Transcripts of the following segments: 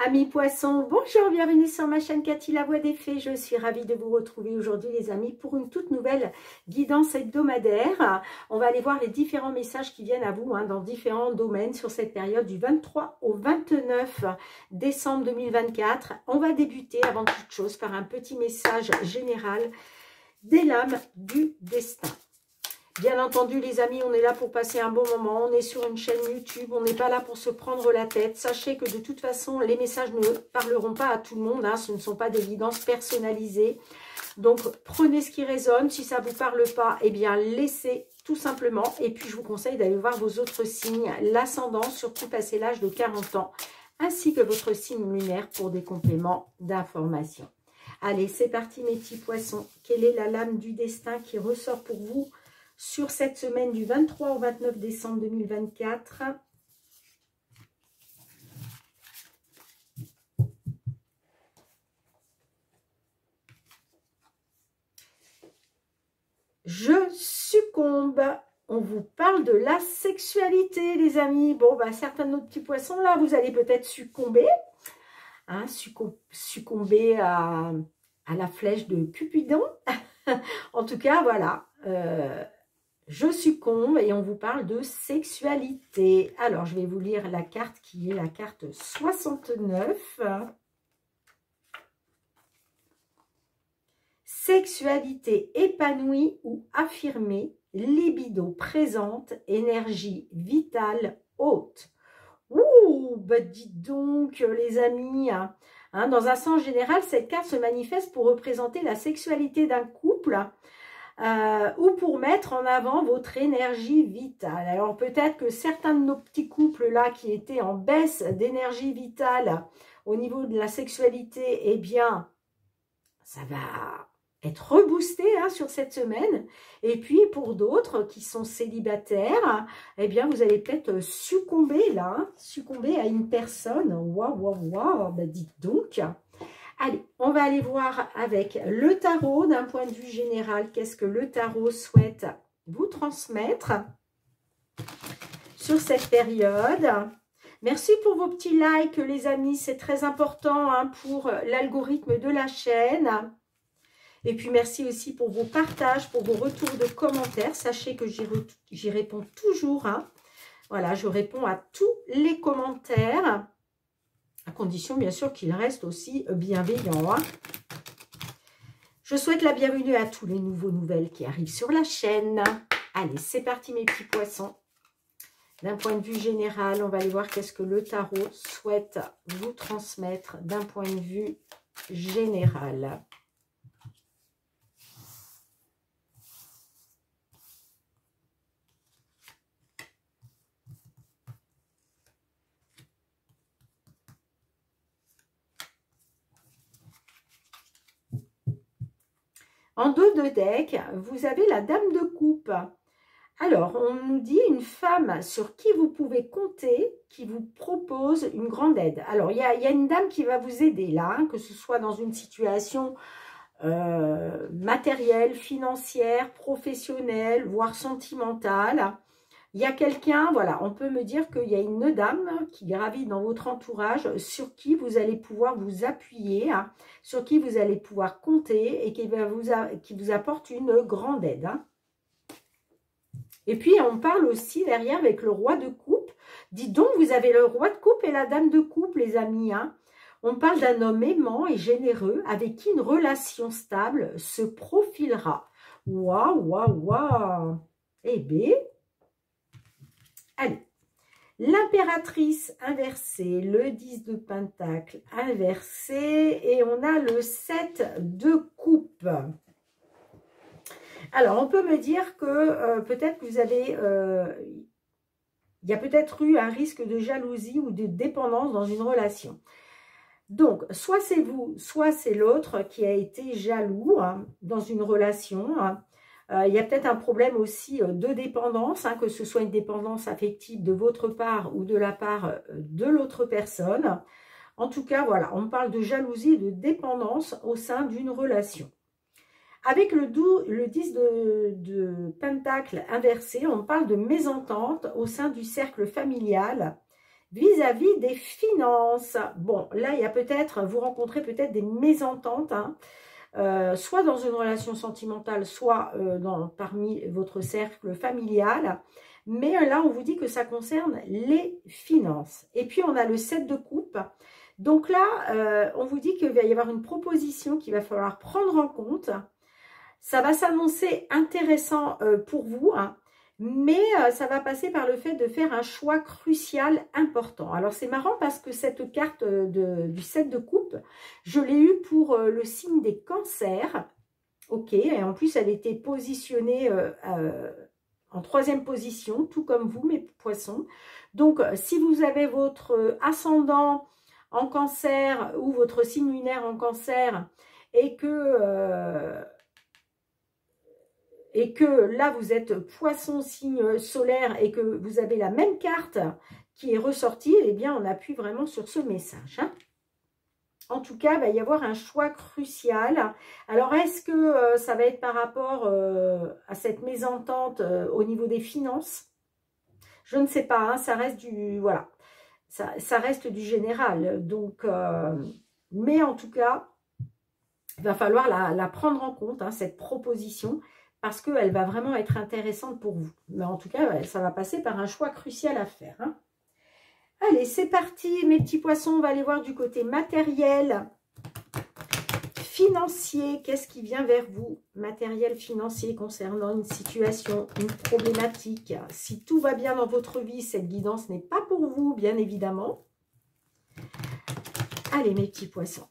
Amis poissons, bonjour, bienvenue sur ma chaîne Cathy la voix des fées. Je suis ravie de vous retrouver aujourd'hui les amis pour une toute nouvelle guidance hebdomadaire. On va aller voir les différents messages qui viennent à vous dans différents domaines sur cette période du 23 au 29 décembre 2024. On va débuter avant toute chose par un petit message général des lames du destin. Bien entendu, les amis, on est là pour passer un bon moment. On est sur une chaîne YouTube. On n'est pas là pour se prendre la tête. Sachez que de toute façon, les messages ne parleront pas à tout le monde. Ce ne sont pas des guidances personnalisées. Donc, prenez ce qui résonne. Si ça ne vous parle pas, eh bien, laissez tout simplement. Et puis, je vous conseille d'aller voir vos autres signes. L'ascendant, surtout passé l'âge de 40 ans, ainsi que votre signe lunaire pour des compléments d'information. Allez, c'est parti, mes petits poissons. Quelle est la lame du destin qui ressort pour vous sur cette semaine du 23 au 29 décembre 2024. Je succombe. On vous parle de la sexualité, les amis. Bon, certains de nos petits poissons, là, vous allez peut-être succomber. Succomber à la flèche de Cupidon. En tout cas, voilà. Je succombe et on vous parle de sexualité. Alors, je vais vous lire la carte qui est la carte 69. Sexualité épanouie ou affirmée, libido présente, énergie vitale haute. Ouh, dites donc les amis. Dans un sens général, cette carte se manifeste pour représenter la sexualité d'un couple. Ou pour mettre en avant votre énergie vitale. Alors peut-être que certains de nos petits couples là qui étaient en baisse d'énergie vitale au niveau de la sexualité, eh bien ça va être reboosté sur cette semaine. Et puis pour d'autres qui sont célibataires, eh bien vous allez peut-être succomber là, succomber à une personne. Waouh, dites donc. Allez, on va aller voir avec le tarot d'un point de vue général. Qu'est-ce que le tarot souhaite vous transmettre sur cette période? Merci pour vos petits likes, les amis. C'est très important pour l'algorithme de la chaîne. Et puis, merci aussi pour vos partages, pour vos retours de commentaires. Sachez que j'y réponds toujours. Voilà, je réponds à tous les commentaires. À condition, bien sûr, qu'il reste aussi bienveillant. Je souhaite la bienvenue à tous les nouvelles qui arrivent sur la chaîne. Allez, c'est parti, mes petits poissons. D'un point de vue général, on va aller voir qu'est-ce que le tarot souhaite vous transmettre d'un point de vue général. En dos de deck, vous avez la dame de coupe. Alors, on nous dit une femme sur qui vous pouvez compter, qui vous propose une grande aide. Alors, il y a une dame qui va vous aider là, que ce soit dans une situation matérielle, financière, professionnelle, voire sentimentale. Il y a quelqu'un, voilà, on peut me dire qu'il y a une dame qui gravite dans votre entourage sur qui vous allez pouvoir vous appuyer, sur qui vous allez pouvoir compter et qui vous apporte une grande aide. Et puis, on parle aussi derrière avec le roi de coupe. Dites donc, vous avez le roi de coupe et la dame de coupe, les amis. On parle d'un homme aimant et généreux avec qui une relation stable se profilera. Waouh. Eh bien, allez, l'impératrice inversée, le 10 de pentacle inversé et on a le 7 de coupe. Alors, on peut me dire que peut-être que vous avez, il y a peut-être eu un risque de jalousie ou de dépendance dans une relation. Donc, soit c'est vous, soit c'est l'autre qui a été jaloux dans une relation. Il y a peut-être un problème aussi de dépendance, que ce soit une dépendance affective de votre part ou de la part de l'autre personne. En tout cas, voilà, on parle de jalousie et de dépendance au sein d'une relation. Avec le 10 de pentacle inversé, on parle de mésentente au sein du cercle familial vis-à-vis des finances. Bon, là, il y a peut-être, vous rencontrez peut-être des mésententes, hein, soit dans une relation sentimentale, soit parmi votre cercle familial. Mais là, on vous dit que ça concerne les finances. Et puis, on a le 7 de coupe. Donc là, on vous dit qu'il va y avoir une proposition qu'il va falloir prendre en compte. Ça va s'annoncer intéressant pour vous, hein, mais ça va passer par le fait de faire un choix crucial important. Alors, c'est marrant parce que cette carte du 7 de coupe, je l'ai eue pour le signe des cancers. Ok, et en plus, elle était positionnée en 3e position, tout comme vous, mes poissons. Donc, si vous avez votre ascendant en cancer ou votre signe lunaire en cancer et que là, vous êtes poisson, signe solaire et que vous avez la même carte qui est ressortie, eh bien, on appuie vraiment sur ce message, hein. En tout cas, il va y avoir un choix crucial. Alors, est-ce que ça va être par rapport à cette mésentente au niveau des finances? Je ne sais pas, hein, ça reste du... Voilà, ça reste du général. Donc, mais en tout cas, il va falloir la prendre en compte, hein, cette proposition, parce qu'elle va vraiment être intéressante pour vous. Mais en tout cas, ça va passer par un choix crucial à faire, hein. Allez, c'est parti, mes petits poissons. On va aller voir du côté matériel, financier. Qu'est-ce qui vient vers vous? Matériel, financier, concernant une situation, une problématique. Si tout va bien dans votre vie, cette guidance n'est pas pour vous, bien évidemment. Allez, mes petits poissons.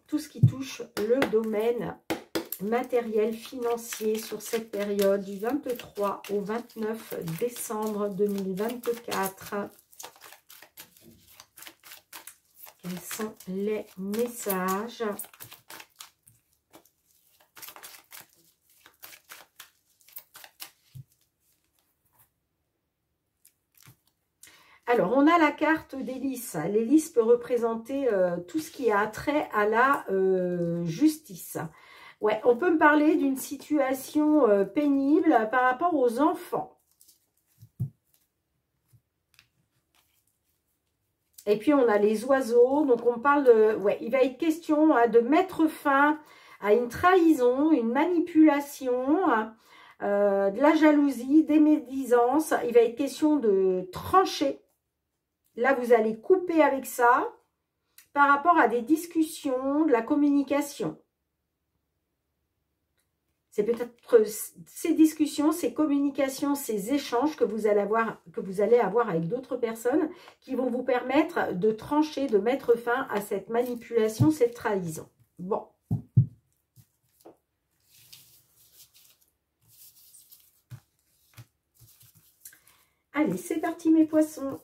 Tout ce qui touche le domaine matériel, financier sur cette période du 23 au 29 décembre 2024. Quels sont les messages? Alors, on a la carte d'hélice. L'hélice peut représenter tout ce qui a trait à la justice. Ouais, on peut me parler d'une situation pénible par rapport aux enfants. Et puis, on a les oiseaux. Donc, on parle de... Ouais, il va être question de mettre fin à une trahison, une manipulation, de la jalousie, des médisances. Il va être question de trancher. Là, vous allez couper avec ça par rapport à des discussions, de la communication. C'est peut-être ces discussions, ces communications, ces échanges que vous allez avoir avec d'autres personnes qui vont vous permettre de trancher, de mettre fin à cette manipulation, cette trahison. Bon. Allez, c'est parti mes poissons.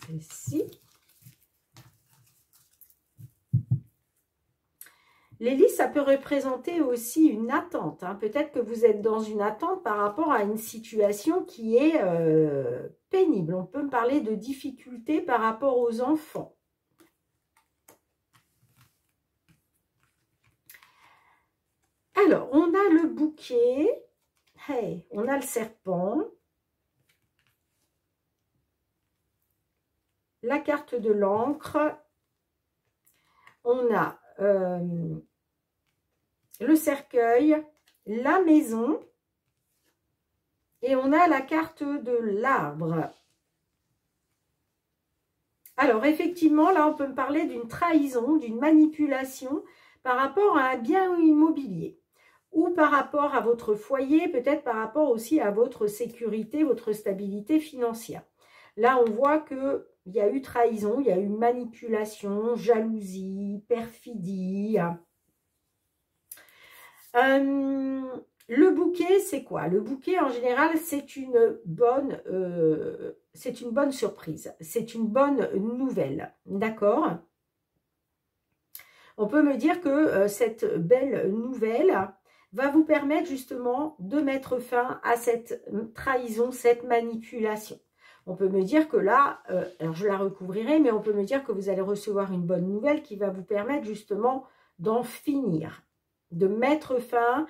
Celle-ci. L'hélice, ça peut représenter aussi une attente, hein. Peut-être que vous êtes dans une attente par rapport à une situation qui est pénible. On peut me parler de difficultés par rapport aux enfants. Alors, on a le bouquet. Hey, on a le serpent. La carte de l'encre, on a le cercueil, la maison et on a la carte de l'arbre. Alors effectivement, là on peut me parler d'une trahison, d'une manipulation par rapport à un bien immobilier ou par rapport à votre foyer, peut-être par rapport aussi à votre sécurité, votre stabilité financière. Là on voit que il y a eu trahison, il y a eu manipulation, jalousie, perfidie. Le bouquet, c'est quoi? Le bouquet, en général, c'est une bonne surprise. C'est une bonne nouvelle. D'accord? On peut me dire que cette belle nouvelle va vous permettre justement de mettre fin à cette trahison, cette manipulation. On peut me dire que là, alors je la recouvrirai, mais on peut me dire que vous allez recevoir une bonne nouvelle qui va vous permettre justement d'en finir, de mettre fin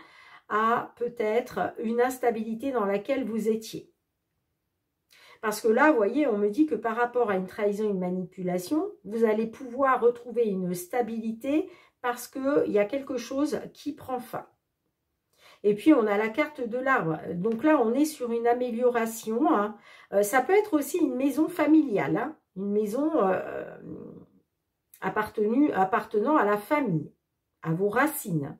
à peut-être une instabilité dans laquelle vous étiez. Parce que là, vous voyez, on me dit que par rapport à une trahison, une manipulation, vous allez pouvoir retrouver une stabilité parce qu'il y a quelque chose qui prend fin. Et puis, on a la carte de l'arbre. Donc là, on est sur une amélioration. Hein. Ça peut être aussi une maison familiale, hein, une maison appartenant à la famille, à vos racines.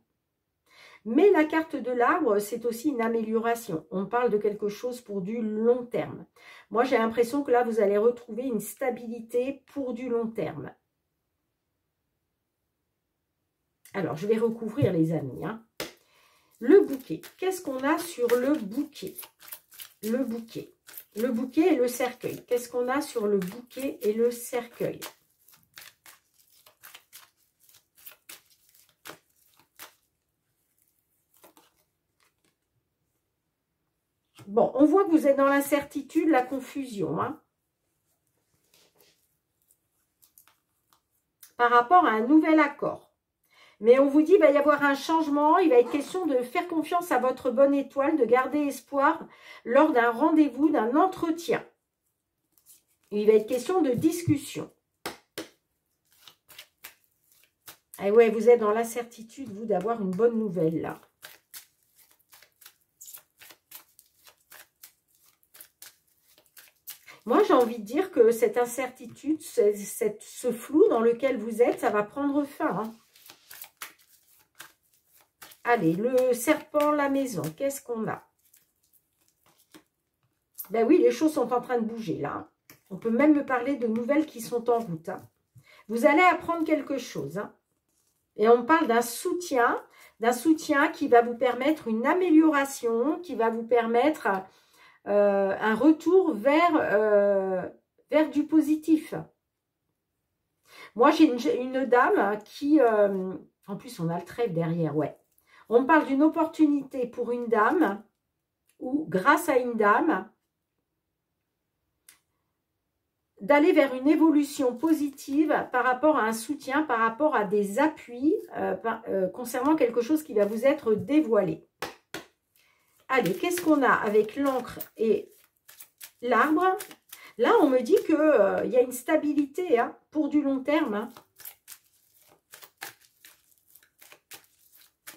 Mais la carte de l'arbre, c'est aussi une amélioration. On parle de quelque chose pour du long terme. Moi, j'ai l'impression que là, vous allez retrouver une stabilité pour du long terme. Alors, je vais recouvrir les amis. Hein. Le bouquet. Qu'est-ce qu'on a sur le bouquet? Le bouquet. Le bouquet et le cercueil. Qu'est-ce qu'on a sur le bouquet et le cercueil? Bon, on voit que vous êtes dans l'incertitude, la confusion. Hein, par rapport à un nouvel accord. Mais on vous dit qu'il va y avoir un changement, il va être question de faire confiance à votre bonne étoile, de garder espoir lors d'un rendez-vous, d'un entretien. Il va être question de discussion. Et ouais, vous êtes dans l'incertitude, vous, d'avoir une bonne nouvelle, là. Moi, j'ai envie de dire que cette incertitude, ce flou dans lequel vous êtes, ça va prendre fin, hein. Allez, le serpent, la maison, qu'est-ce qu'on a? Ben oui, les choses sont en train de bouger là. On peut même me parler de nouvelles qui sont en route. Hein. Vous allez apprendre quelque chose. Hein. Et on parle d'un soutien qui va vous permettre une amélioration, qui va vous permettre un retour vers du positif. Moi, j'ai une dame qui... en plus, on a le trèfle derrière, ouais. On parle d'une opportunité pour une dame ou grâce à une dame d'aller vers une évolution positive par rapport à un soutien, par rapport à des appuis concernant quelque chose qui va vous être dévoilé. Allez, qu'est-ce qu'on a avec l'encre et l'arbre? Là, on me dit qu'il y a une stabilité hein, pour du long terme. Hein.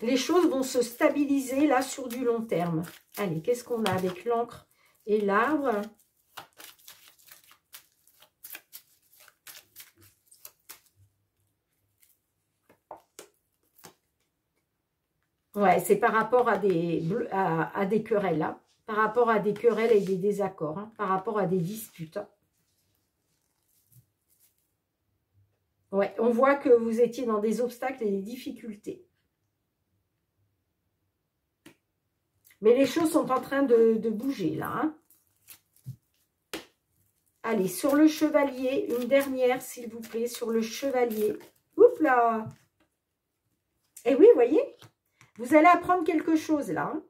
Les choses vont se stabiliser là sur du long terme. Allez, qu'est-ce qu'on a avec l'encre et l'arbre? Ouais, c'est par rapport à des querelles. Hein, par rapport à des querelles et des désaccords. Hein, par rapport à des disputes. Hein. Ouais, on voit que vous étiez dans des obstacles et des difficultés. Mais les choses sont en train de bouger là. Hein. Allez, sur le chevalier, une dernière s'il vous plaît, sur le chevalier. Oups là. Et oui, vous voyez, vous allez apprendre quelque chose là. Hein.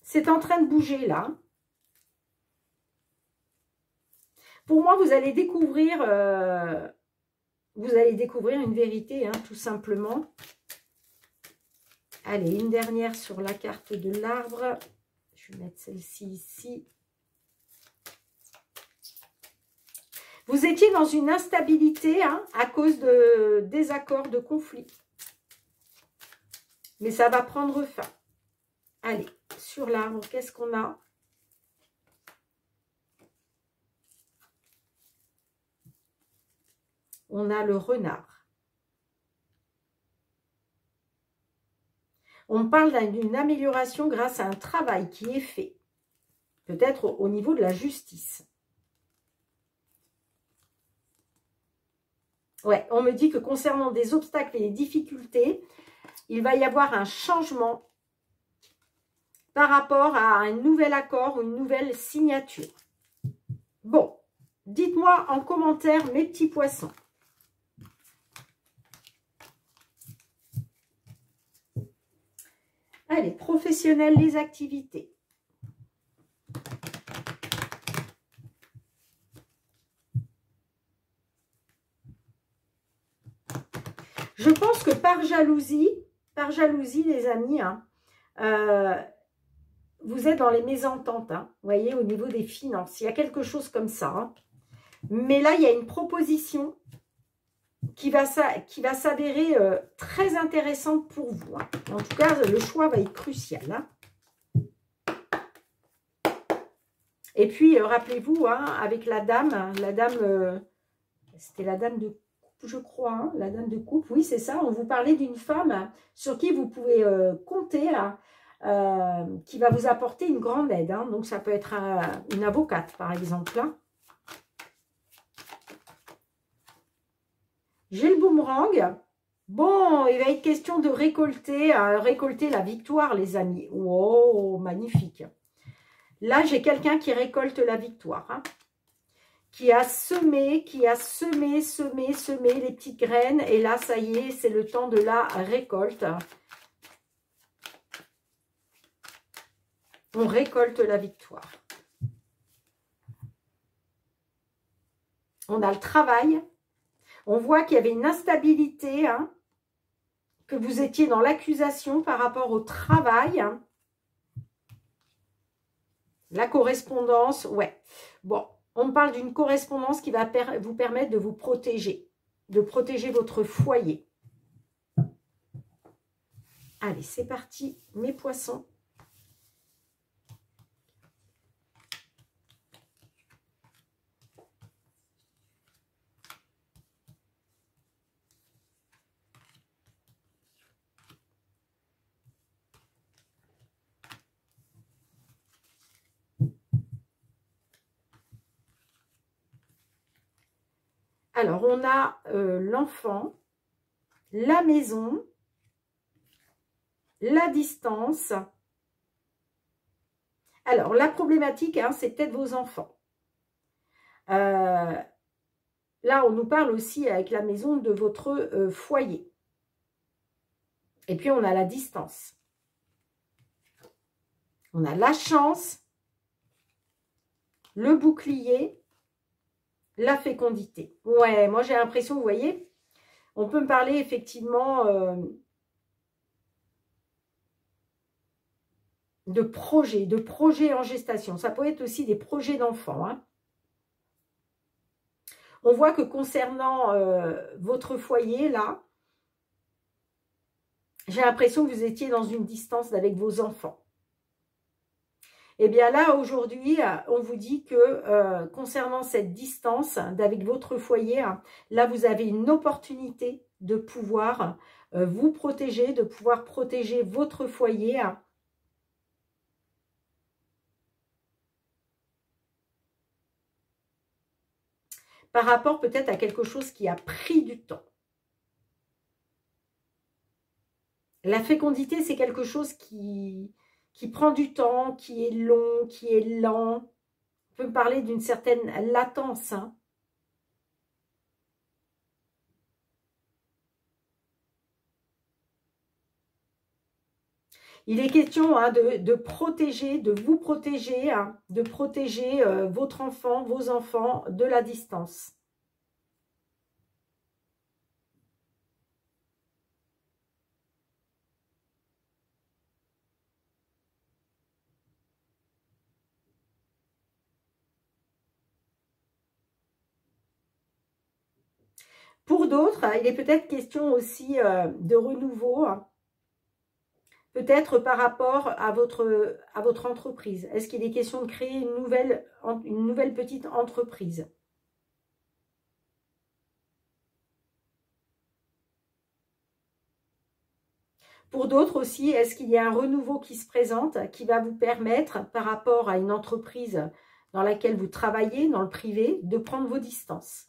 C'est en train de bouger là. Pour moi, vous allez découvrir une vérité, hein, tout simplement. Allez, une dernière sur la carte de l'arbre. Je vais mettre celle-ci ici. Vous étiez dans une instabilité hein, à cause de désaccords, de conflits. Mais ça va prendre fin. Allez, sur l'arbre, qu'est-ce qu'on a? On a le renard. On parle d'une amélioration grâce à un travail qui est fait. Peut-être au niveau de la justice. Ouais, on me dit que concernant des obstacles et des difficultés, il va y avoir un changement par rapport à un nouvel accord ou une nouvelle signature. Bon, dites-moi en commentaire mes petits poissons. Allez, professionnels, les activités. Je pense que par jalousie, les amis, hein, vous êtes dans les mésententes, hein, vous voyez, au niveau des finances. Il y a quelque chose comme ça. Hein. Mais là, il y a une proposition qui va s'avérer très intéressante pour vous. Hein. En tout cas, le choix va être crucial. Hein. Et puis, rappelez-vous, hein, avec la dame, c'était la dame de coupe, je crois, hein, la dame de coupe, oui, c'est ça. On vous parlait d'une femme sur qui vous pouvez compter, hein, qui va vous apporter une grande aide. Hein. Donc, ça peut être une avocate, par exemple. Hein. J'ai le boomerang. Bon, il va être question de récolter la victoire, les amis. Wow, magnifique. Là, j'ai quelqu'un qui récolte la victoire. Hein. Qui a semé les petites graines. Et là, ça y est, c'est le temps de la récolte. On récolte la victoire. On a le travail. On voit qu'il y avait une instabilité, hein, que vous étiez dans l'accusation par rapport au travail. Hein. La correspondance, ouais. Bon, on parle d'une correspondance qui va vous permettre de vous protéger, de protéger votre foyer. Allez, c'est parti, mes poissons. Alors, on a l'enfant, la maison, la distance. Alors, la problématique, hein, c'est peut-être vos enfants. Là, on nous parle aussi avec la maison de votre foyer. Et puis, on a la distance. On a la chance, le bouclier, la fécondité. Ouais, moi, j'ai l'impression, vous voyez, on peut me parler effectivement de projets en gestation. Ça peut être aussi des projets d'enfants. Hein. On voit que concernant votre foyer, là, j'ai l'impression que vous étiez dans une distance avec vos enfants. Et bien là, aujourd'hui, on vous dit que concernant cette distance avec votre foyer, là, vous avez une opportunité de pouvoir vous protéger, de pouvoir protéger votre foyer. Par rapport peut-être à quelque chose qui a pris du temps. La fécondité, c'est quelque chose qui prend du temps, qui est long, qui est lent. On peut me parler d'une certaine latence. Hein. Il est question hein, de protéger, de vous protéger, hein, de protéger votre enfant, vos enfants de la distance. Pour d'autres, il est peut-être question aussi de renouveau, hein, peut-être par rapport à votre entreprise. Est-ce qu'il est question de créer une nouvelle petite entreprise? Pour d'autres aussi, est-ce qu'il y a un renouveau qui se présente, qui va vous permettre, par rapport à une entreprise dans laquelle vous travaillez, dans le privé, de prendre vos distances?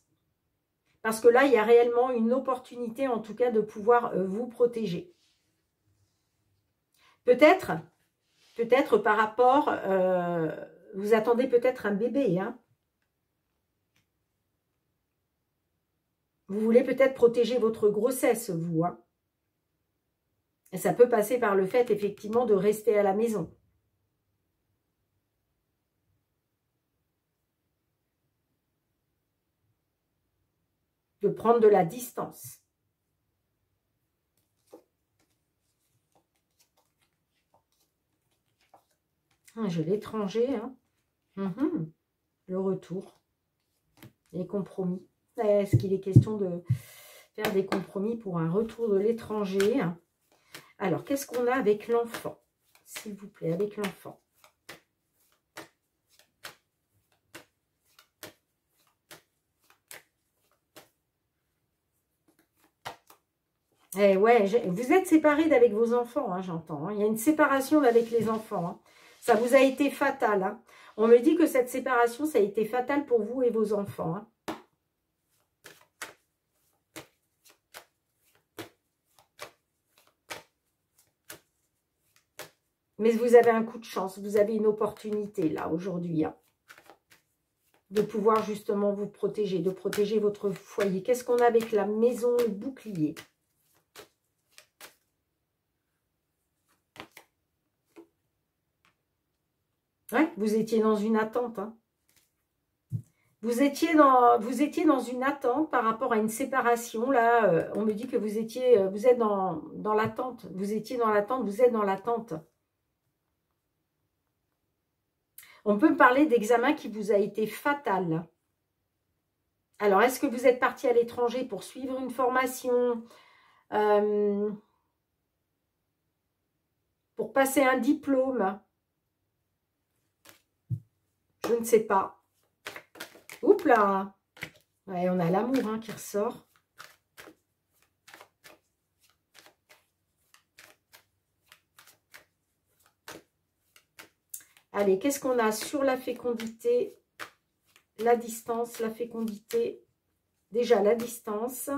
Parce que là, il y a réellement une opportunité, en tout cas, de pouvoir vous protéger. Peut-être par rapport, vous attendez peut-être un bébé. Hein. Vous voulez peut-être protéger votre grossesse, vous. Hein. Et ça peut passer par le fait, effectivement, de rester à la maison. De prendre de la distance. J'ai l'étranger. Hein. Le retour. Les compromis. Est-ce qu'il est question de faire des compromis pour un retour de l'étranger? Alors, qu'est-ce qu'on a avec l'enfant? S'il vous plaît, avec l'enfant. Eh ouais, vous êtes séparés d'avec vos enfants, hein, j'entends. Hein. Il y a une séparation avec les enfants. Hein. Ça vous a été fatal. Hein. On me dit que cette séparation, ça a été fatal pour vous et vos enfants. Hein. Mais vous avez un coup de chance. Vous avez une opportunité, là, aujourd'hui. Hein, de pouvoir justement vous protéger, de protéger votre foyer. Qu'est-ce qu'on a avec la maison, le bouclier? Ouais, vous étiez dans une attente. Hein. Vous étiez dans une attente par rapport à une séparation. Là, on me dit que vous êtes dans l'attente. Vous étiez dans l'attente, vous êtes dans l'attente. On peut parler d'examen qui vous a été fatal. Alors, est-ce que vous êtes parti à l'étranger pour suivre une formation, pour passer un diplôme? Je ne sais pas. Oups là! Ouais, on a l'amour hein, qui ressort. Allez, qu'est-ce qu'on a sur la fécondité? La distance, la fécondité. Déjà, la distance.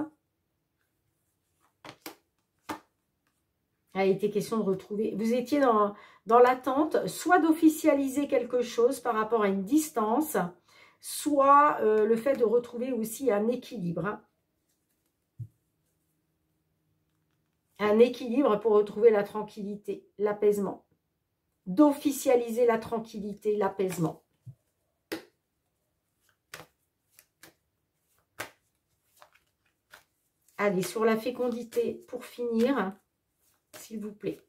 Il a été question de retrouver. Vous étiez dans l'attente, soit d'officialiser quelque chose par rapport à une distance, soit le fait de retrouver aussi un équilibre. Hein. Un équilibre pour retrouver la tranquillité, l'apaisement. D'officialiser la tranquillité, l'apaisement. Allez, sur la fécondité, pour finir, s'il vous plaît.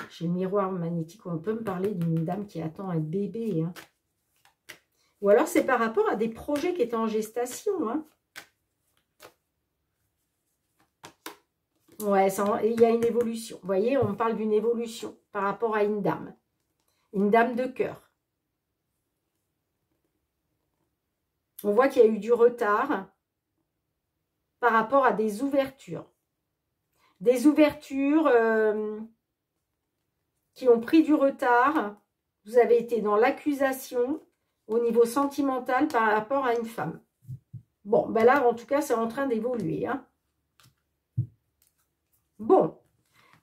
J'ai le miroir magnétique, on peut me parler d'une dame qui attend un bébé. Hein. Ou alors c'est par rapport à des projets qui étaient en gestation. Hein. Ouais, il y a une évolution. Vous voyez, on parle d'une évolution par rapport à une dame. Une dame de cœur. On voit qu'il y a eu du retard par rapport à des ouvertures. Des ouvertures qui ont pris du retard. Vous avez été dans l'accusation au niveau sentimental par rapport à une femme. Bon, ben là, en tout cas, c'est en train d'évoluer. Hein. Bon,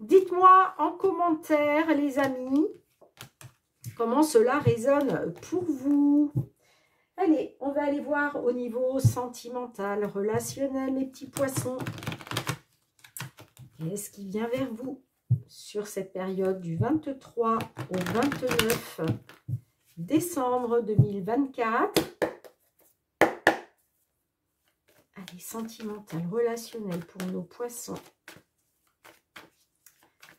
dites-moi en commentaire, les amis, comment cela résonne pour vous. Allez, on va aller voir au niveau sentimental, relationnel, mes petits poissons. Qu'est-ce qui vient vers vous sur cette période du 23 au 29 décembre 2024? Allez, sentimental, relationnel pour nos poissons.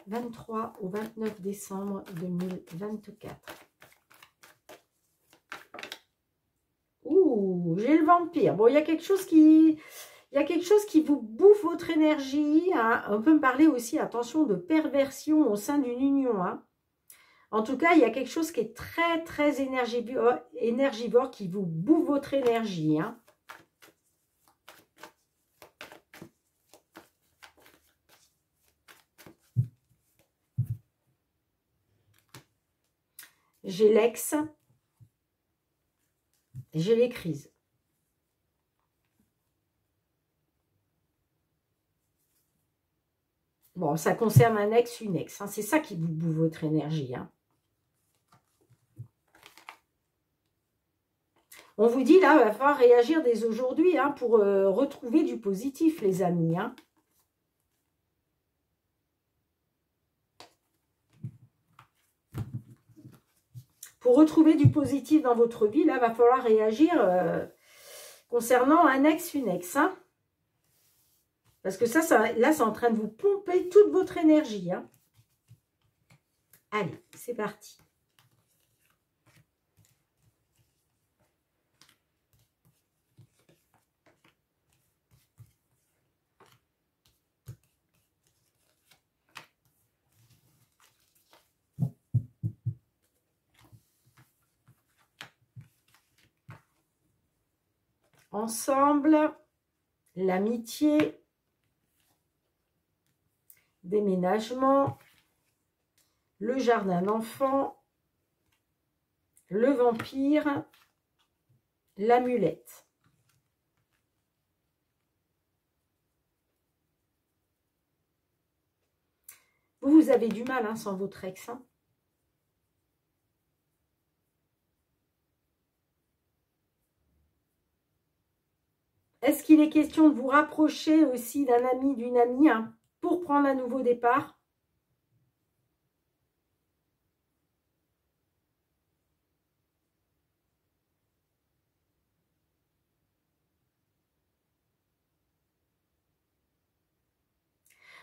23 au 29 décembre 2024. Ouh, j'ai le vampire. Bon, il y a quelque chose qui vous bouffe votre énergie. Hein. On peut me parler aussi, attention, de perversion au sein d'une union. Hein. En tout cas, il y a quelque chose qui est très, très énergivore qui vous bouffe votre énergie. Hein. J'ai l'ex. J'ai les crises. Bon, ça concerne un ex, une ex. Hein. C'est ça qui vous bouffe votre énergie. Hein. On vous dit, là, il va falloir réagir dès aujourd'hui hein, pour retrouver du positif, les amis. Hein. Pour retrouver du positif dans votre vie, là, il va falloir réagir concernant un ex, une ex. Hein. Parce que là, c'est en train de vous pomper toute votre énergie. Hein. Allez, c'est parti. Ensemble, l'amitié, déménagement, le jardin d'enfant, le vampire, l'amulette. Vous avez du mal hein, sans votre ex. Hein. Est-ce qu'il est question de vous rapprocher aussi d'un ami, d'une amie hein, pour prendre un nouveau départ?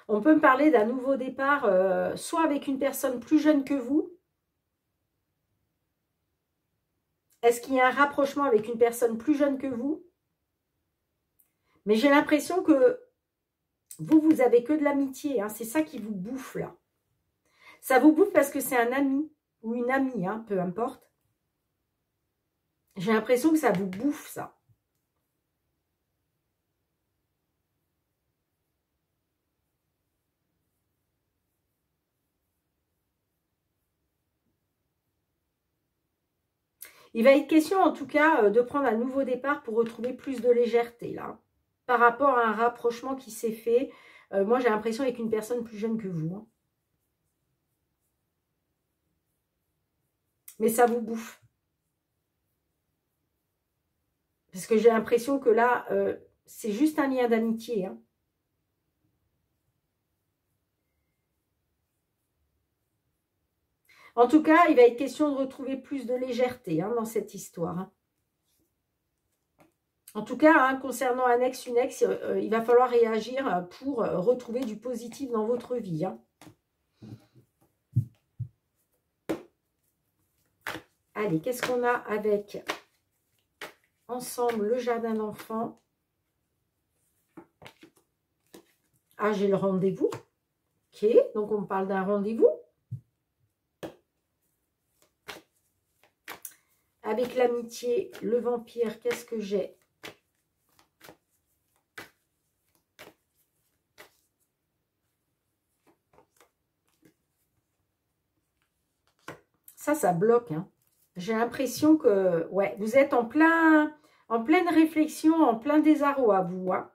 On peut me parler d'un nouveau départ, soit avec une personne plus jeune que vous. Est-ce qu'il y a un rapprochement avec une personne plus jeune que vous? Mais j'ai l'impression que vous avez que de l'amitié. Hein. C'est ça qui vous bouffe là. Ça vous bouffe parce que c'est un ami ou une amie, hein, peu importe. J'ai l'impression que ça vous bouffe ça. Il va être question en tout cas de prendre un nouveau départ pour retrouver plus de légèreté là. Par rapport à un rapprochement qui s'est fait. Moi j'ai l'impression avec une personne plus jeune que vous. Hein. Mais ça vous bouffe. Parce que j'ai l'impression que là, c'est juste un lien d'amitié. Hein. En tout cas, il va être question de retrouver plus de légèreté hein, dans cette histoire. Hein. En tout cas, hein, concernant un ex, une ex, il va falloir réagir pour retrouver du positif dans votre vie. Hein. Allez, qu'est-ce qu'on a avec ensemble le jardin d'enfant? Ah, j'ai le rendez-vous. Ok, donc on parle d'un rendez-vous. Avec l'amitié, le vampire, qu'est-ce que j'ai? Ça bloque. Hein. J'ai l'impression que ouais, vous êtes en pleine réflexion, en plein désarroi, vous. Hein.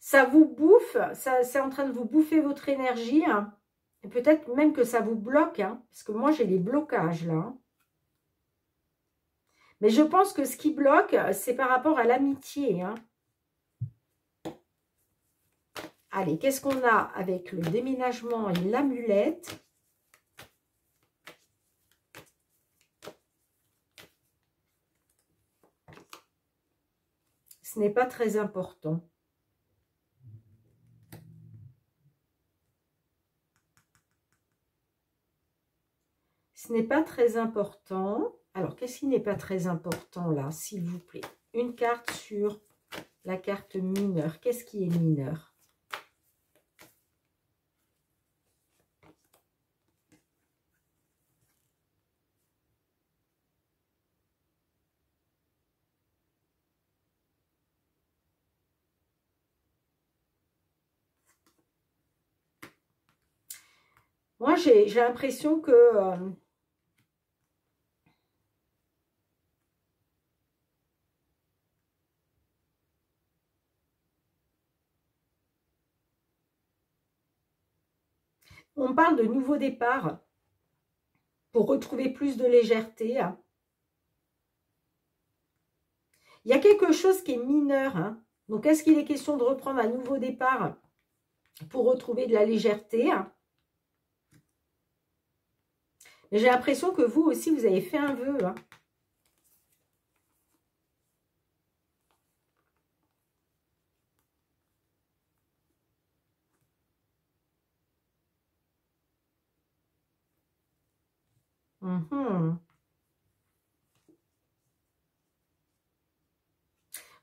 Ça vous bouffe, c'est en train de vous bouffer votre énergie. Hein. Et peut-être même que ça vous bloque, hein, parce que moi, j'ai des blocages, là. Hein. Mais je pense que ce qui bloque, c'est par rapport à l'amitié. Hein. Allez, qu'est-ce qu'on a avec le déménagement et l'amulette? Ce n'est pas très important. Ce n'est pas très important. Alors, qu'est-ce qui n'est pas très important là, s'il vous plaît? Une carte sur la carte mineur. Qu'est-ce qui est mineur? Moi, j'ai l'impression que... on parle de nouveau départ pour retrouver plus de légèreté. Hein. Il y a quelque chose qui est mineur. Hein. Donc, est-ce qu'il est question de reprendre un nouveau départ pour retrouver de la légèreté? Hein. J'ai l'impression que vous aussi, vous avez fait un vœu. Hein. Mhm.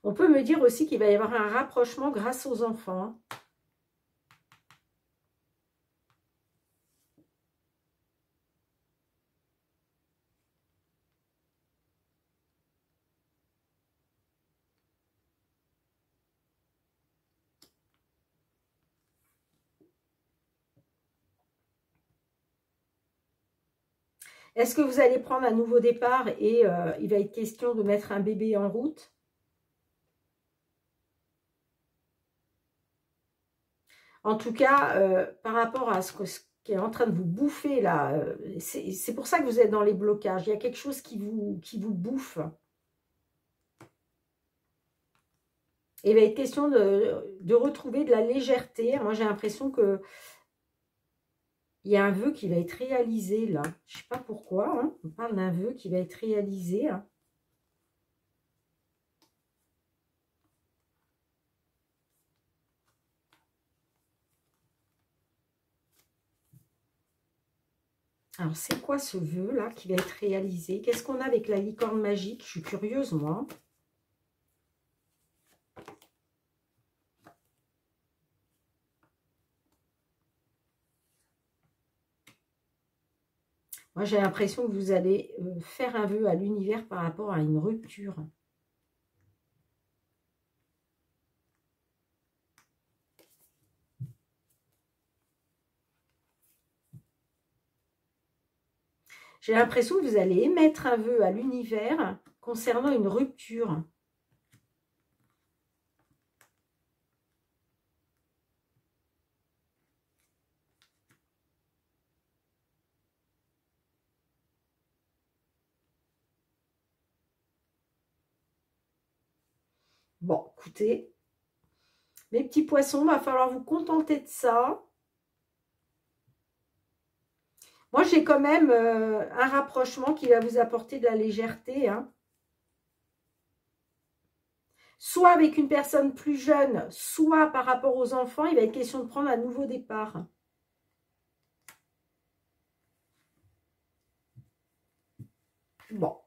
On peut me dire aussi qu'il va y avoir un rapprochement grâce aux enfants. Est-ce que vous allez prendre un nouveau départ et il va être question de mettre un bébé en route? En tout cas, par rapport à ce qui est en train de vous bouffer là, c'est pour ça que vous êtes dans les blocages. Il y a quelque chose qui vous bouffe. Et il va être question de retrouver de la légèreté. Moi, j'ai l'impression que il y a un vœu qui va être réalisé là. Je ne sais pas pourquoi. Hein. On parle d'un vœu qui va être réalisé. Hein. Alors, c'est quoi ce vœu là qui va être réalisé? Qu'est-ce qu'on a avec la licorne magique? Je suis curieuse, moi. Moi, j'ai l'impression que vous allez faire un vœu à l'univers par rapport à une rupture. J'ai l'impression que vous allez émettre un vœu à l'univers concernant une rupture. Bon, écoutez, mes petits poissons, il va falloir vous contenter de ça. Moi, j'ai quand même un rapprochement qui va vous apporter de la légèreté. Hein. Soit avec une personne plus jeune, soit par rapport aux enfants, il va être question de prendre un nouveau départ. Bon,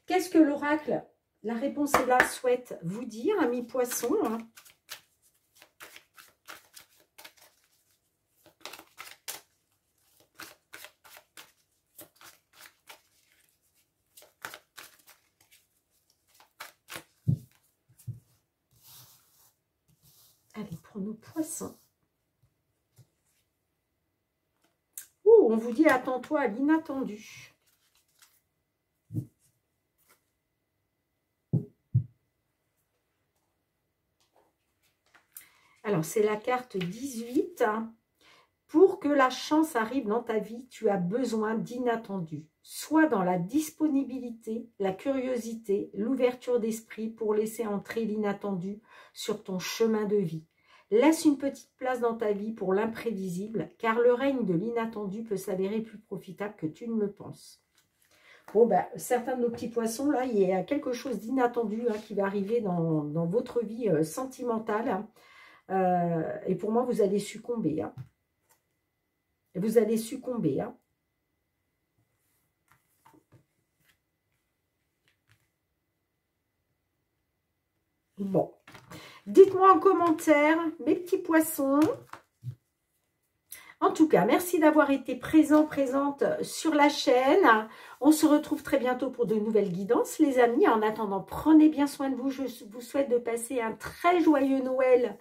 qu'est-ce que l'oracle, la réponse est là, souhaite vous dire, amis poissons, hein? Allez, pour nos poissons. Ouh, on vous dit, attends-toi à l'inattendu. Alors, c'est la carte 18. Pour que la chance arrive dans ta vie, tu as besoin d'inattendu. Soit dans la disponibilité, la curiosité, l'ouverture d'esprit pour laisser entrer l'inattendu sur ton chemin de vie. Laisse une petite place dans ta vie pour l'imprévisible, car le règne de l'inattendu peut s'avérer plus profitable que tu ne le penses. Bon, ben, certains de nos petits poissons, là, il y a quelque chose d'inattendu hein, qui va arriver dans votre vie sentimentale. Et pour moi, vous allez succomber. Hein. Vous allez succomber. Hein. Bon. Dites-moi en commentaire, mes petits poissons. En tout cas, merci d'avoir été présente sur la chaîne. On se retrouve très bientôt pour de nouvelles guidances, les amis. En attendant, prenez bien soin de vous. Je vous souhaite de passer un très joyeux Noël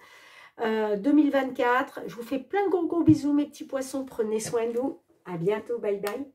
2024. Je vous fais plein de gros bisous, mes petits poissons. Prenez soin de vous. À bientôt. Bye bye.